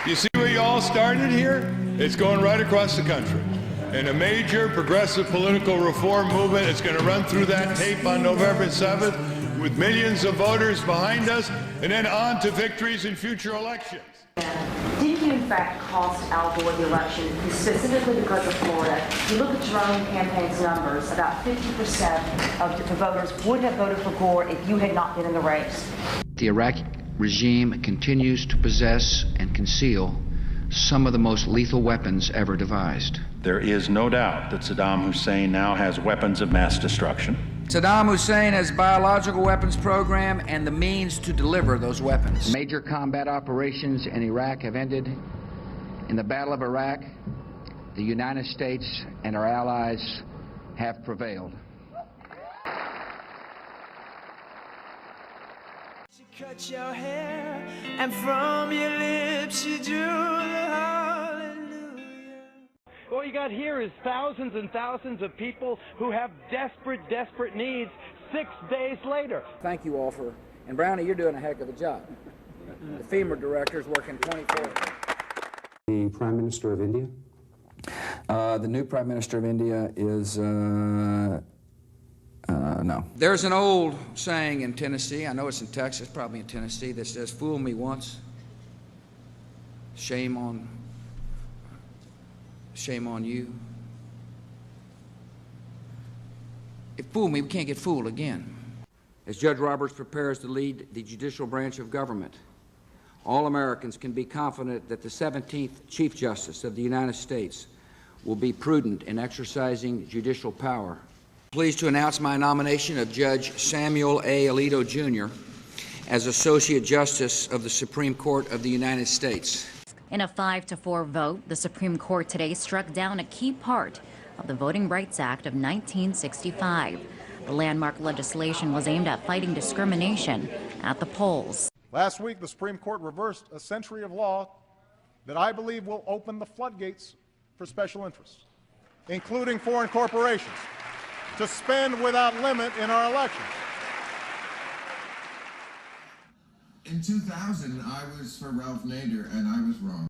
You see where you all started here? It's going right across the country. And a major progressive political reform movement is going to run through that tape on November 7th with millions of voters behind us, and then on to victories in future elections. Did you, in fact, cost Al Gore the election, specifically because of Florida? You look at your own campaign's numbers, about 50% of the voters would have voted for Gore if you had not been in the race. The Iraqi regime continues to possess and conceal some of the most lethal weapons ever devised. There is no doubt that Saddam Hussein now has weapons of mass destruction. Saddam Hussein has a biological weapons program and the means to deliver those weapons. Major combat operations in Iraq have ended. In the Battle of Iraq, the United States and our allies have prevailed. She cut your hair, and from your lips she drew the hallelujah. What you got here is thousands and thousands of people who have desperate needs 6 days later. Thank you all for, and Brownie, you're doing a heck of a job. The FEMA director is working 24. The Prime Minister of India? The new Prime Minister of India is, no. There's an old saying in Tennessee, I know it's in Texas, probably in Tennessee, that says, fool me once, shame on you. If fool me, we can't get fooled again. As Judge Roberts prepares to lead the judicial branch of government, all Americans can be confident that the 17th Chief Justice of the United States will be prudent in exercising judicial power. Pleased to announce my nomination of Judge Samuel A. Alito, Jr. as Associate Justice of the Supreme Court of the United States. In a 5-4 vote, the Supreme Court today struck down a key part of the Voting Rights Act of 1965. The landmark legislation was aimed at fighting discrimination at the polls. Last week, the Supreme Court reversed a century of law that I believe will open the floodgates for special interests, including foreign corporations, to spend without limit in our elections. In 2000, I was for Ralph Nader, and I was wrong.